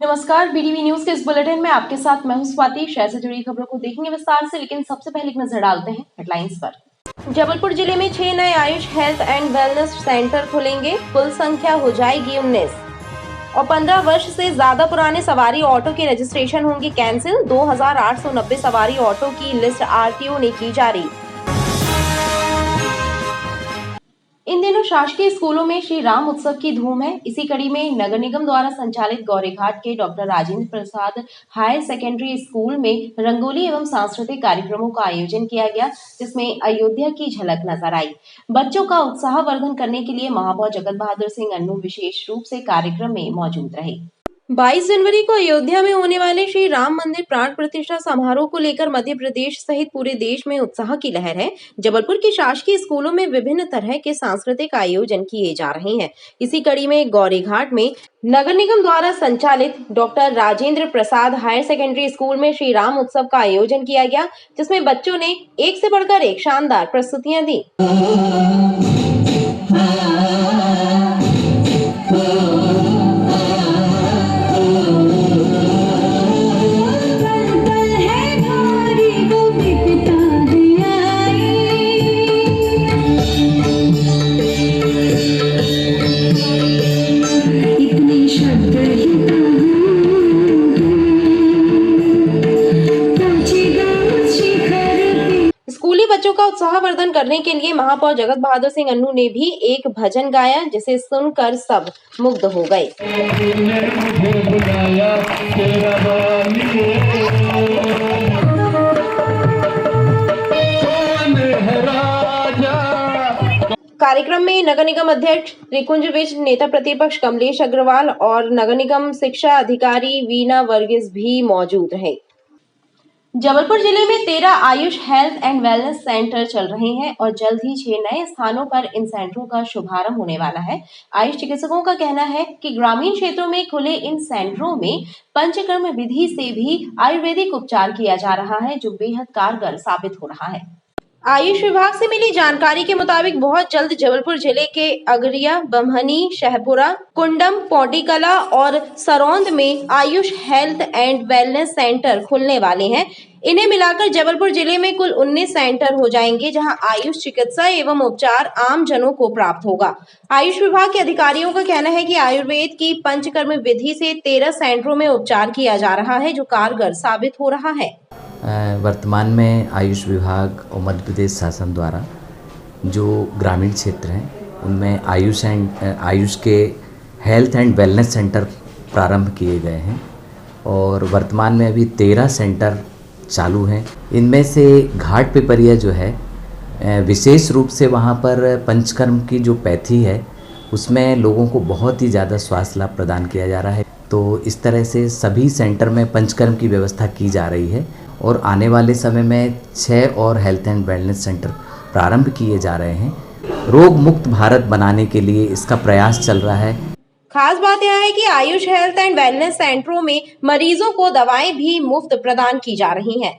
नमस्कार, BDV news के इस बुलेटिन में आपके साथ मैं हूं स्वाति। शहर से जुड़ी खबरों को देखेंगे विस्तार से, लेकिन सबसे पहले एक नजर डालते हैं हेडलाइंस पर। जबलपुर जिले में 6 नए Ayush health and wellness centre खुलेंगे। कुल संख्या हो जाएगी 19 और 15 वर्ष से ज्यादा पुराने सवारी ऑटो के रजिस्ट्रेशन होंगे कैंसिल। 2890 सवारी ऑटो की लिस्ट आरटीओ ने की जारी। इन दिनों शासकीय स्कूलों में श्री राम उत्सव की धूम है। इसी कड़ी में नगर निगम द्वारा संचालित गौरीघाट के doctor Rajendra Prasad higher secondary school में रंगोली एवं सांस्कृतिक कार्यक्रमों का आयोजन किया गया, जिसमें अयोध्या की झलक नजर आई। बच्चों का उत्साहवर्धन करने के लिए महापौर जगत बहादुर सिंह अन्नू विशेष रूप से कार्यक्रम में मौजूद रहे। 22 जनवरी को अयोध्या में होने वाले श्री राम मंदिर प्राण प्रतिष्ठा समारोह को लेकर मध्य प्रदेश सहित पूरे देश में उत्साह की लहर है। जबलपुर के शासकीय स्कूलों में विभिन्न तरह के सांस्कृतिक आयोजन किए जा रहे हैं। इसी कड़ी में गौरीघाट में नगर निगम द्वारा संचालित doctor Rajendra Prasad higher secondary school में श्री राम उत्सव का आयोजन किया गया, जिसमें बच्चों ने एक से बढ़कर एक शानदार प्रस्तुतियां दी। स्कूली बच्चों का उत्साहवर्धन करने के लिए महापौर जगत बहादुर सिंह अन्नू ने भी एक भजन गाया, जिसे सुनकर सब मुग्ध हो गए। कार्यक्रम में नगर निगम अध्यक्ष त्रिकुंज विज, नेता प्रतिपक्ष कमलेश अग्रवाल और नगर निगम शिक्षा अधिकारी वीना वर्गीस भी मौजूद रहे। जबलपुर जिले में 13 Ayush health and wellness centre चल रहे हैं और जल्द ही 6 नए स्थानों पर इन सेंटरों का शुभारंभ होने वाला है। आयुष चिकित्सकों का कहना है कि ग्रामीण क्षेत्रों में खुले इन सेंटरों में पंचकर्म विधि से भी आयुर्वेदिक उपचार किया जा रहा है, जो बेहद कारगर साबित हो रहा है। आयुष विभाग से मिली जानकारी के मुताबिक बहुत जल्द जबलपुर जिले के अगरिया, बमहनी, शहपुरा, कुंडम, पौडीकला और सरौंद में Ayush health and wellness centre खुलने वाले हैं। इन्हें मिलाकर जबलपुर जिले में कुल 19 सेंटर हो जाएंगे, जहां आयुष चिकित्सा एवं उपचार आम जनों को प्राप्त होगा। आयुष विभाग के अधिकारियों का कहना है कि आयुर्वेद की पंचकर्म विधि से 13 सेंटरों में उपचार किया जा रहा है, जो कारगर साबित हो रहा है। वर्तमान में आयुष विभाग और मध्य प्रदेश शासन द्वारा जो ग्रामीण क्षेत्र हैं उनमें आयुष के हेल्थ एंड वेलनेस सेंटर प्रारंभ किए गए हैं और वर्तमान में अभी 13 सेंटर चालू हैं। इनमें से घाट पिपरिया जो है विशेष रूप से वहाँ पर पंचकर्म की जो पैथी है उसमें लोगों को बहुत ही ज़्यादा स्वास्थ्य लाभ प्रदान किया जा रहा है। तो इस तरह से सभी सेंटर में पंचकर्म की व्यवस्था की जा रही है और आने वाले समय में 6 और हेल्थ एंड वेलनेस सेंटर प्रारंभ किए जा रहे हैं। रोग मुक्त भारत बनाने के लिए इसका प्रयास चल रहा है। खास बात यह है कि आयुष हेल्थ एंड वेलनेस सेंटरों में मरीजों को दवाएं भी मुफ्त प्रदान की जा रही हैं।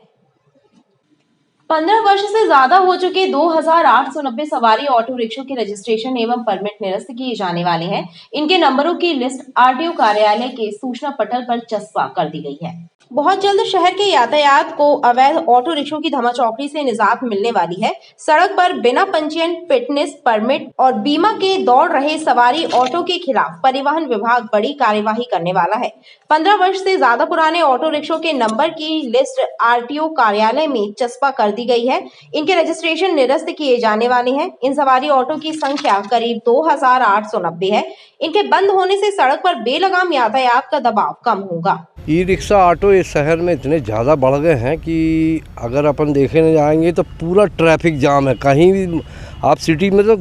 15 वर्ष से ज्यादा हो चुके 2890 सवारी ऑटो रिक्शों के रजिस्ट्रेशन एवं परमिट निरस्त किए जाने वाले हैं। इनके नंबरों की लिस्ट आरटीओ कार्यालय के सूचना पटल पर चस्पा कर दी गई है। बहुत जल्द शहर के यातायात को अवैध ऑटो रिक्शों की धमाचौकड़ी से निजात मिलने वाली है। सड़क पर बिना पंजीयन, फिटनेस, परमिट और बीमा के दौड़ रहे सवारी ऑटो के खिलाफ परिवहन विभाग बड़ी कार्यवाही करने वाला है। 15 वर्ष से ज्यादा पुराने ऑटो रिक्शों के नंबर की लिस्ट आरटीओ कार्यालय में चस्पा कर दी गई है। इनके रजिस्ट्रेशन निरस्त किए जाने वाले हैं। इन सवारी ऑटो की संख्या करीब 2890 है। इनके बंद होने से सड़क पर बेलगाम यातायात का दबाव कम होगा। ई रिक्शा ऑटो इस शहर में इतने ज़्यादा बढ़ गए हैं कि अगर अपन देखने जाएंगे तो पूरा ट्रैफिक जाम है। कहीं भी आप सिटी में तो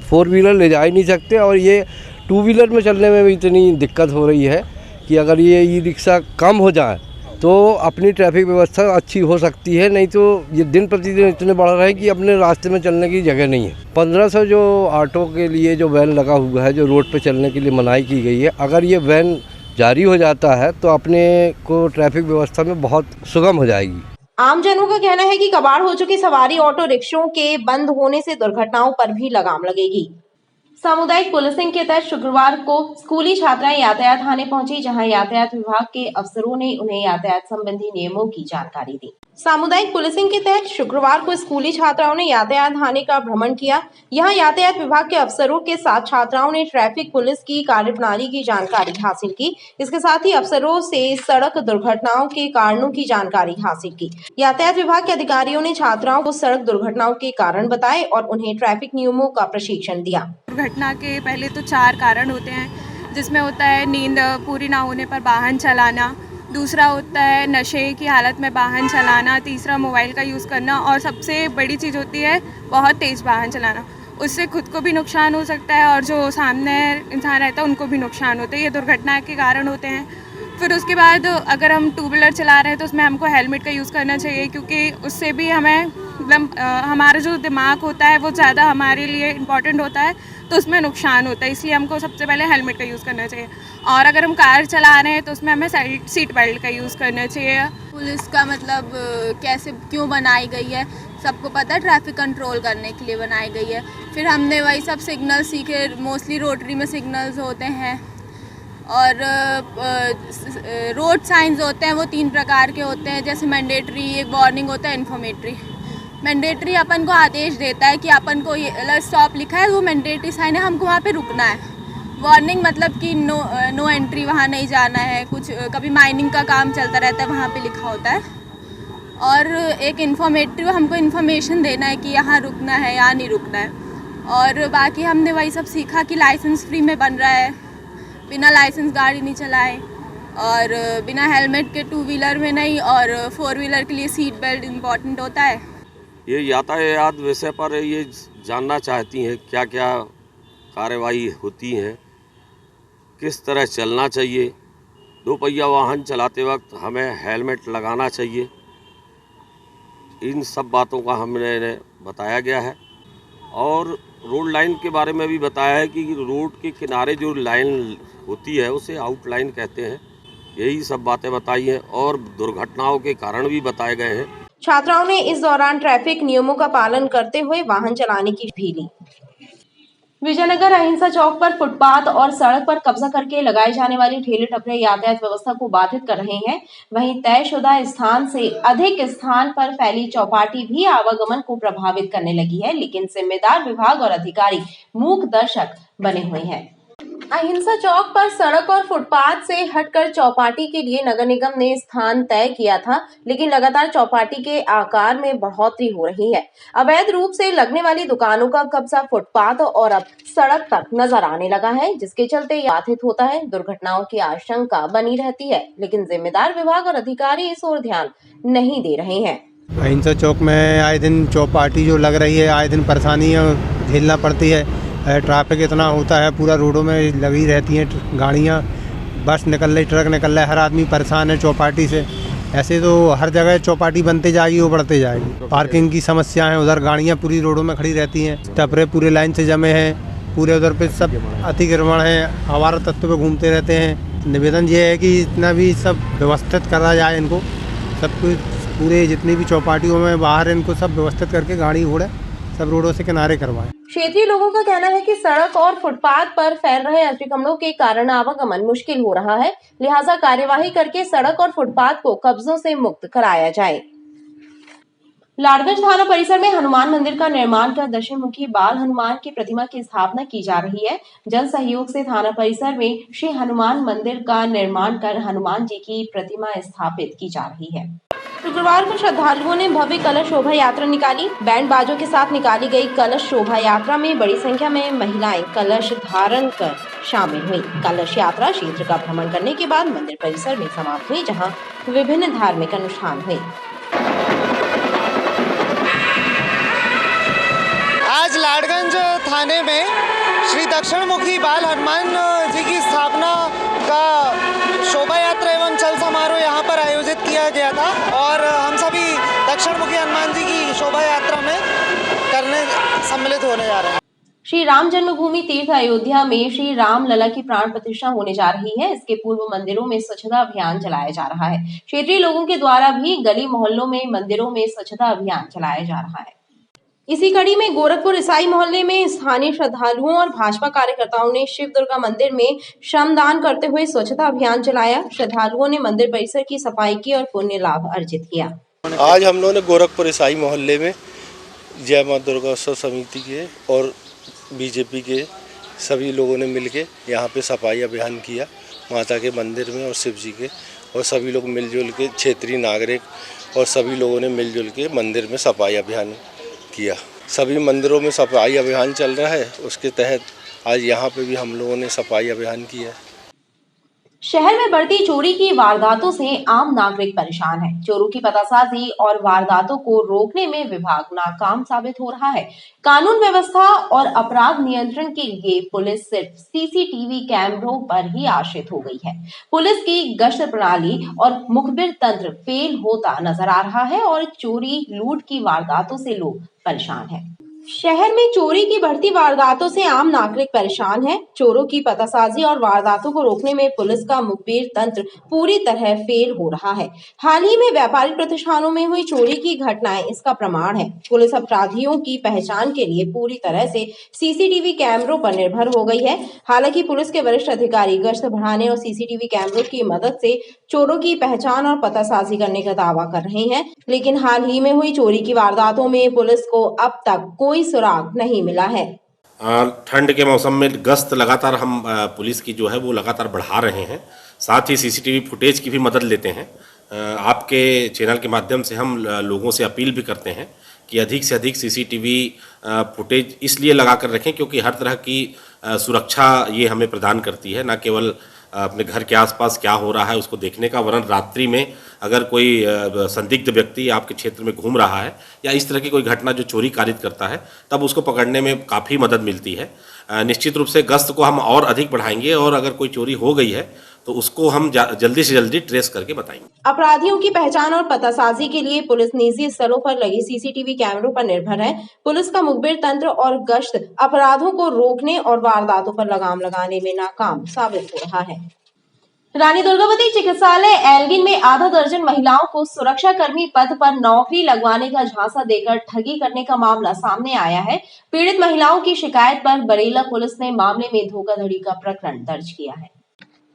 4 व्हीलर ले जा ही नहीं सकते और ये 2 व्हीलर में चलने में भी इतनी दिक्कत हो रही है कि अगर ये ई रिक्शा कम हो जाए तो अपनी ट्रैफिक व्यवस्था अच्छी हो सकती है, नहीं तो ये दिन प्रतिदिन इतने बढ़ रहे हैं कि अपने रास्ते में चलने की जगह नहीं है। 1500 जो ऑटो के लिए जो वैन लगा हुआ है, जो रोड पे चलने के लिए मनाही की गई है, अगर ये वैन जारी हो जाता है तो अपने को ट्रैफिक व्यवस्था में बहुत सुगम हो जाएगी। आम जनों का कहना है कि कबाड़ हो चुकी सवारी ऑटो रिक्शों के बंद होने से दुर्घटनाओं पर भी लगाम लगेगी। सामुदायिक पुलिसिंग के तहत शुक्रवार को स्कूली छात्राएं यातायात थाने पहुंची, जहां यातायात विभाग के अफसरों ने उन्हें यातायात संबंधी नियमों की जानकारी दी। सामुदायिक पुलिसिंग के तहत शुक्रवार को स्कूली छात्राओं ने यातायात थाने का भ्रमण किया। यहां यातायात विभाग के अफसरों के साथ छात्राओं ने ट्रैफिक पुलिस की कार्यप्रणाली की जानकारी हासिल की। इसके साथ ही अफसरों से सड़क दुर्घटनाओं के कारणों की जानकारी हासिल की। यातायात विभाग के अधिकारियों ने छात्राओं को सड़क दुर्घटनाओं के कारण बताए और उन्हें ट्रैफिक नियमों का प्रशिक्षण दिया। दुर्घटना के पहले तो 4 कारण होते हैं, जिसमें होता है नींद पूरी ना होने पर वाहन चलाना, दूसरा होता है नशे की हालत में वाहन चलाना, तीसरा मोबाइल का यूज़ करना और सबसे बड़ी चीज़ होती है बहुत तेज़ वाहन चलाना। उससे खुद को भी नुकसान हो सकता है और जो सामने इंसान रहता है उनको भी नुकसान होता है। ये दुर्घटना के कारण होते हैं। फिर उसके बाद अगर हम 2 व्हीलर चला रहे हैं तो उसमें हमको हेलमेट का यूज़ करना चाहिए, क्योंकि उससे भी हमें मतलब हमारा जो दिमाग होता है वो ज़्यादा हमारे लिए इम्पॉर्टेंट होता है, तो उसमें नुकसान होता है। इसलिए हमको सबसे पहले हेलमेट का यूज़ करना चाहिए। और अगर हम कार चला रहे हैं तो उसमें हमें सीट बेल्ट का यूज़ करना चाहिए। पुलिस का मतलब कैसे क्यों बनाई गई है, सबको पता है, ट्रैफिक कंट्रोल करने के लिए बनाई गई है। फिर हमने वही सब सिग्नल सीखे, मोस्टली रोटरी में सिग्नल्स होते हैं और रोड साइंस होते हैं, वो 3 प्रकार के होते हैं, जैसे मैंडेटरी, एक वार्निंग होता है, इन्फॉर्मेटरी। मैंडेटरी अपन को आदेश देता है कि अपन को ये स्टॉप लिखा है, वो मैंडेटरी साइन है, हमको वहाँ पे रुकना है। वार्निंग मतलब कि नो एंट्री, वहाँ नहीं जाना है। कुछ कभी माइनिंग का काम चलता रहता है, वहाँ पे लिखा होता है। और एक इन्फॉर्मेटरी, हमको इन्फॉर्मेशन देना है कि यहाँ रुकना है या नहीं रुकना है। और बाकी हमने वही सब सीखा कि लाइसेंस फ्री में बन रहा है, बिना लाइसेंस गाड़ी नहीं चलाएं और बिना हेलमेट के 2 व्हीलर में नहीं, और 4 व्हीलर के लिए सीट बेल्ट इम्पॉर्टेंट होता है। ये यातायात विषय पर ये जानना चाहती हैं क्या क्या कार्रवाई होती हैं, किस तरह चलना चाहिए, 2 पहिया वाहन चलाते वक्त हमें हेलमेट लगाना चाहिए। इन सब बातों का हमने बताया गया है और रोड लाइन के बारे में भी बताया है कि रोड के किनारे जो लाइन होती है उसे आउटलाइन कहते हैं। यही सब बातें बताई हैं और दुर्घटनाओं के कारण भी बताए गए हैं। छात्राओं ने इस दौरान ट्रैफिक नियमों का पालन करते हुए वाहन चलाने की भी ली। विजयनगर अहिंसा चौक पर फुटपाथ और सड़क पर कब्जा करके लगाए जाने वाली ठेले टपरे यातायात व्यवस्था को बाधित कर रहे हैं। वहीं तयशुदा स्थान से अधिक स्थान पर फैली चौपाटी भी आवागमन को प्रभावित करने लगी है, लेकिन जिम्मेदार विभाग और अधिकारी मूक दर्शक बने हुए हैं। अहिंसा चौक पर सड़क और फुटपाथ से हटकर चौपाटी के लिए नगर निगम ने स्थान तय किया था, लेकिन लगातार चौपाटी के आकार में बढ़ोतरी हो रही है। अवैध रूप से लगने वाली दुकानों का कब्जा फुटपाथ और अब सड़क तक नजर आने लगा है, जिसके चलते बाधित होता है। दुर्घटनाओं की आशंका बनी रहती है, लेकिन जिम्मेदार विभाग और अधिकारी इस ओर ध्यान नहीं दे रहे हैं। अहिंसा चौक में आए दिन चौपाटी जो लग रही है, आए दिन परेशानियाँ झेलना पड़ती है। ट्रैफिक इतना होता है, पूरा रोडों में लगी रहती हैं गाड़ियाँ, बस निकल रही, ट्रक निकल रहा है, हर आदमी परेशान है चौपाटी से। ऐसे तो हर जगह चौपाटी बनते जाएगी, वो बढ़ते जाएगी। पार्किंग की समस्या है, उधर गाड़ियाँ पूरी रोडों में खड़ी रहती हैं, टपरे पूरे लाइन से जमे हैं, पूरे उधर पे सब अतिक्रमण है, आवारा तत्व पे घूमते रहते हैं। निवेदन ये है कि इतना भी सब व्यवस्थित करा जाए, इनको सब कुछ पूरे जितनी भी चौपाटियों में बाहर इनको सब व्यवस्थित करके गाड़ी घोड़े सब रोडों से किनारे करवाएं। क्षेत्रीय लोगों का कहना है कि सड़क और फुटपाथ पर फैल रहे अतिक्रमणों के कारण आवागमन मुश्किल हो रहा है, लिहाजा कार्यवाही करके सड़क और फुटपाथ को कब्जों से मुक्त कराया जाए। लाड़गंज थाना परिसर में हनुमान मंदिर का निर्माण कर दशमुखी बाल हनुमान की प्रतिमा की स्थापना की जा रही है। जन सहयोग से थाना परिसर में श्री हनुमान मंदिर का निर्माण कर हनुमान जी की प्रतिमा स्थापित की जा रही है। शुक्रवार को श्रद्धालुओं ने भव्य कलश शोभा यात्रा निकाली। बैंड बाजों के साथ निकाली गई कलश शोभा यात्रा में बड़ी संख्या में महिलाएं कलश धारण कर शामिल हुई। कलश यात्रा क्षेत्र का भ्रमण करने के बाद मंदिर परिसर में समाप्त हुई, जहां विभिन्न धार्मिक अनुष्ठान हुए। आज लाड़गंज थाने में श्री दक्षिणमुखी बाल हनुमान जी की स्थापना का शोभा यात्रा एवं चल समारोह यहाँ पर आयोजित किया गया था और हम सभी दक्षिणमुखी हनुमान जी की शोभा यात्रा में सम्मिलित होने जा रहे हैं। श्री राम जन्मभूमि तीर्थ अयोध्या में श्री राम लला की प्राण प्रतिष्ठा होने जा रही है। इसके पूर्व मंदिरों में स्वच्छता अभियान चलाया जा रहा है। क्षेत्रीय लोगों के द्वारा भी गली मोहल्लों में मंदिरों में स्वच्छता अभियान चलाया जा रहा है। इसी कड़ी में गोरखपुर ईसाई मोहल्ले में स्थानीय श्रद्धालुओं और भाजपा कार्यकर्ताओं ने शिव दुर्गा मंदिर में श्रमदान करते हुए स्वच्छता अभियान चलाया। श्रद्धालुओं ने मंदिर परिसर की सफाई की और पुण्य लाभ अर्जित किया। आज हम लोगों ने गोरखपुर ईसाई मोहल्ले में जय मां दुर्गा उत्सव समिति के और बीजेपी के सभी लोगों ने मिलके यहाँ पे सफाई अभियान किया माता के मंदिर में और शिव जी के, और सभी लोग मिलजुल के क्षेत्रीय नागरिक और सभी लोगों ने मिलजुल के मंदिर में सफाई अभियान किया। सभी मंदिरों में सफाई अभियान चल रहा है, उसके तहत आज यहाँ पे भी हम लोगों ने सफाई अभियान किया है। शहर में बढ़ती चोरी की वारदातों से आम नागरिक परेशान है। चोरों की पतासाजी और वारदातों को रोकने में विभाग नाकाम साबित हो रहा है। कानून व्यवस्था और अपराध नियंत्रण के लिए पुलिस सिर्फ सीसीटीवी कैमरों पर ही आश्रित हो गई है। पुलिस की गश्त प्रणाली और मुखबिर तंत्र फेल होता नजर आ रहा है और चोरी लूट की वारदातों से लोग परेशान हैं। शहर में चोरी की बढ़ती वारदातों से आम नागरिक परेशान है। चोरों की पतासाजी और वारदातों को रोकने में पुलिस का मुखबिर तंत्र पूरी तरह फेल हो रहा है। हाल ही में व्यापारिक प्रतिष्ठानों में हुई चोरी की घटनाएं इसका प्रमाण है। पुलिस अपराधियों की पहचान के लिए पूरी तरह से सीसीटीवी कैमरों पर निर्भर हो गई है। हालांकि पुलिस के वरिष्ठ अधिकारी गश्त बढ़ाने और सीसीटीवी कैमरों की मदद से चोरों की पहचान और पतासाजी करने का दावा कर रहे हैं, लेकिन हाल ही में हुई चोरी की वारदातों में पुलिस को अब तक कोई सुराग नहीं मिला है। ठंड के मौसम में गश्त लगातार हम पुलिस की जो है वो लगातार बढ़ा रहे हैं। साथ ही सीसीटीवी फुटेज की भी मदद लेते हैं। आपके चैनल के माध्यम से हम लोगों से अपील भी करते हैं कि अधिक से अधिक सीसीटीवी फुटेज इसलिए लगा कर रखें क्योंकि हर तरह की सुरक्षा ये हमें प्रदान करती है, न केवल अपने घर के आसपास क्या हो रहा है उसको देखने का, वरन रात्रि में अगर कोई संदिग्ध व्यक्ति आपके क्षेत्र में घूम रहा है या इस तरह की कोई घटना जो चोरी कारित करता है तब उसको पकड़ने में काफ़ी मदद मिलती है। निश्चित रूप से गश्त को हम और अधिक बढ़ाएंगे और अगर कोई चोरी हो गई है तो उसको हम जल्दी से जल्दी ट्रेस करके बताएंगे। अपराधियों की पहचान और पतासाजी के लिए पुलिस निजी स्थलों पर लगी सीसीटीवी कैमरों पर निर्भर है। पुलिस का मुखबिर तंत्र और गश्त अपराधों को रोकने और वारदातों पर लगाम लगाने में नाकाम साबित हो रहा है। रानी दुर्गावती चिकित्सालय एल्गिन में आधा दर्जन महिलाओं को सुरक्षा कर्मी पद पर नौकरी लगवाने का झांसा देकर ठगी करने का मामला सामने आया है। पीड़ित महिलाओं की शिकायत पर बरेला पुलिस ने मामले में धोखाधड़ी का प्रकरण दर्ज किया है।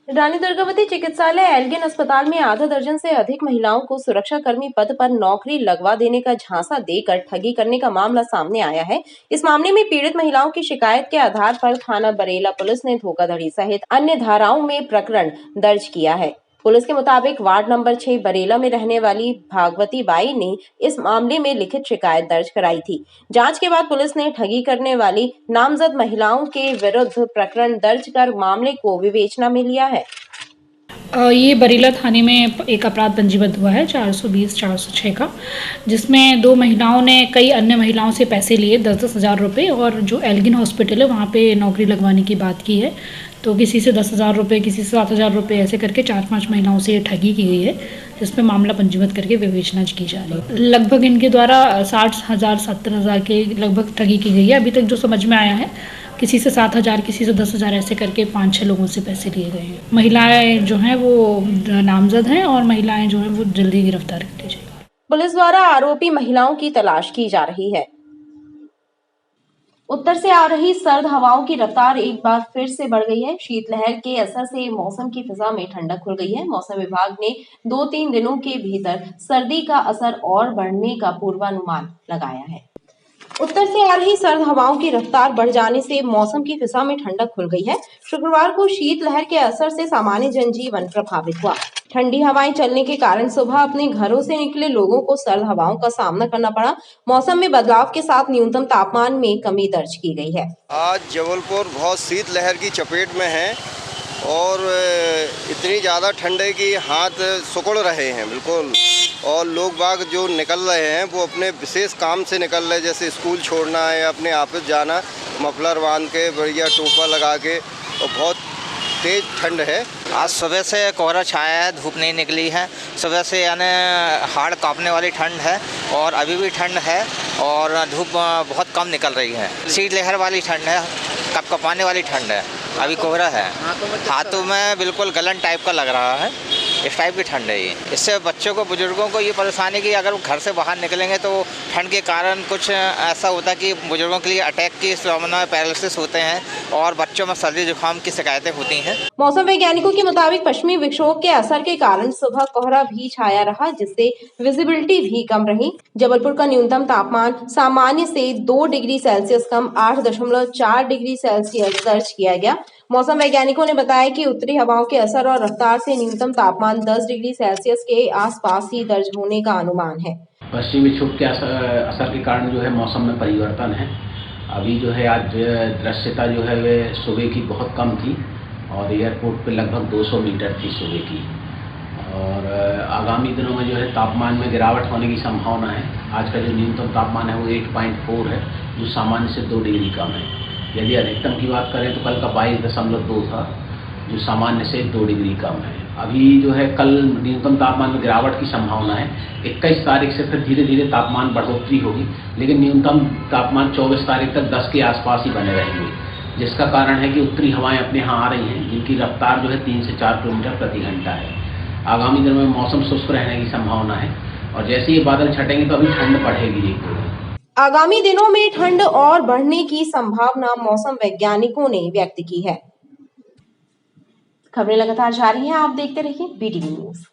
रानी दुर्गावती चिकित्सालय एल्गिन अस्पताल में आधा दर्जन से अधिक महिलाओं को सुरक्षा कर्मी पद पर नौकरी लगवा देने का झांसा देकर ठगी करने का मामला सामने आया है। इस मामले में पीड़ित महिलाओं की शिकायत के आधार पर थाना बरेला पुलिस ने धोखाधड़ी सहित अन्य धाराओं में प्रकरण दर्ज किया है। पुलिस के मुताबिक वार्ड नंबर 6 बरेला में रहने वाली भागवती बाई ने इस मामले में लिखित शिकायत दर्ज कराई थी। जांच के बाद पुलिस ने ठगी करने वाली नामजद महिलाओं के विरुद्ध प्रकरण दर्ज कर मामले को विवेचना में लिया है। ये बरेला थाने में एक अपराध पंजीबद्ध हुआ है 420-406 का, जिसमें 2 महिलाओं ने कई अन्य महिलाओं से पैसे लिए 10-10 हज़ार रुपये और जो एल्गिन हॉस्पिटल है वहाँ पे नौकरी लगवाने की बात की है। तो किसी से 10,000 रुपये, किसी से 7,000 रुपये, ऐसे करके 4-5 महिलाओं से ठगी की गई है, जिसमें मामला पंजीबद्ध करके विवेचना की जा रही है। लगभग इनके द्वारा 60,000 70,000 के लगभग ठगी की गई है। अभी तक जो समझ में आया है किसी से 7,000, किसी से 10,000, ऐसे करके 5-6 लोगों से पैसे लिए गए हैं। महिलाएं जो हैं वो नामजद हैं और महिलाएं जो हैं वो जल्दी गिरफ्तार कर ली जाएगी। पुलिस द्वारा आरोपी महिलाओं की तलाश की जा रही है। उत्तर से आ रही सर्द हवाओं की रफ्तार एक बार फिर से बढ़ गई है। शीतलहर के असर से मौसम की फिजा में ठंडक खुल गई है। मौसम विभाग ने 2-3 दिनों के भीतर सर्दी का असर और बढ़ने का पूर्वानुमान लगाया है। उत्तर से आ रही सर्द हवाओं की रफ्तार बढ़ जाने से मौसम की फिजा में ठंडक खुल गई है। शुक्रवार को शीतलहर के असर से सामान्य जनजीवन प्रभावित हुआ। ठंडी हवाएं चलने के कारण सुबह अपने घरों से निकले लोगों को सर्द हवाओं का सामना करना पड़ा। मौसम में बदलाव के साथ न्यूनतम तापमान में कमी दर्ज की गई है। आज जबलपुर बहुत शीतलहर की चपेट में है और इतनी ज़्यादा ठंड है कि हाथ सिकुड़ रहे हैं बिल्कुल, और लोग बाग जो निकल रहे हैं वो अपने विशेष काम से निकल रहे हैं, जैसे स्कूल छोड़ना है, अपने ऑफिस जाना, मफलर बांध के बढ़िया टोपा लगा के, और बहुत तेज़ ठंड है। आज सुबह से कोहरा छाया है, धूप नहीं निकली है। सुबह से यानी हाड़ कांपने वाली ठंड है और अभी भी ठंड है और धूप बहुत कम निकल रही है। शीतलहर वाली ठंड है, कपकपाने वाली ठंड है। अभी कोहरा है, हाथों में बिल्कुल गलन टाइप का लग रहा है। इस टाइप की ठंड है ये। इससे बच्चों को, बुजुर्गों को ये परेशानी कि अगर वो घर से बाहर निकलेंगे तो ठंड के कारण कुछ ऐसा होता है कि बुजुर्गों के लिए अटैक की संभावना, पैरालिसिस होते हैं और बच्चों में सर्दी जुकाम की शिकायतें होती हैं। मौसम वैज्ञानिकों के मुताबिक पश्चिमी विक्षोभ के असर के कारण सुबह कोहरा भी छाया रहा, जिससे विजिबिलिटी भी कम रही। जबलपुर का न्यूनतम तापमान सामान्य से 2 डिग्री सेल्सियस कम 8.4 डिग्री सेल्सियस दर्ज किया गया। मौसम वैज्ञानिकों ने बताया कि उत्तरी हवाओं के असर और रफ्तार से न्यूनतम तापमान 10 डिग्री सेल्सियस के आसपास ही दर्ज होने का अनुमान है। पश्चिमी विक्षोभ के असर के कारण जो है मौसम में परिवर्तन है। अभी जो है आज दृश्यता जो है वे सुबह की बहुत कम थी और एयरपोर्ट पे लगभग 200 मीटर थी सुबह की, और आगामी दिनों में जो है तापमान में गिरावट होने की संभावना है। आज का जो न्यूनतम तापमान है वो 8.4 है, जो सामान्य से 2 डिग्री कम है। यदि अधिकतम की बात करें तो कल का 22.2 था, जो सामान्य से 2 डिग्री कम है। अभी जो है कल न्यूनतम तापमान में गिरावट की संभावना है। 21 तारीख से फिर धीरे धीरे तापमान बढ़ोतरी होगी, लेकिन न्यूनतम तापमान 24 तारीख तक 10 के आसपास ही बने रहेंगे, जिसका कारण है कि उत्तरी हवाएं अपने यहाँ आ रही हैं, जिनकी रफ्तार जो है 3 से 4 किलोमीटर प्रति घंटा है। आगामी दिनों में मौसम शुष्क रहने की संभावना है और जैसे ये बादल छटेंगे तो अभी ठंड बढ़ेगी। आगामी दिनों में ठंड और बढ़ने की संभावना मौसम वैज्ञानिकों ने व्यक्त की है। खबरें लगातार जारी हैं, आप देखते रहिए BTV न्यूज।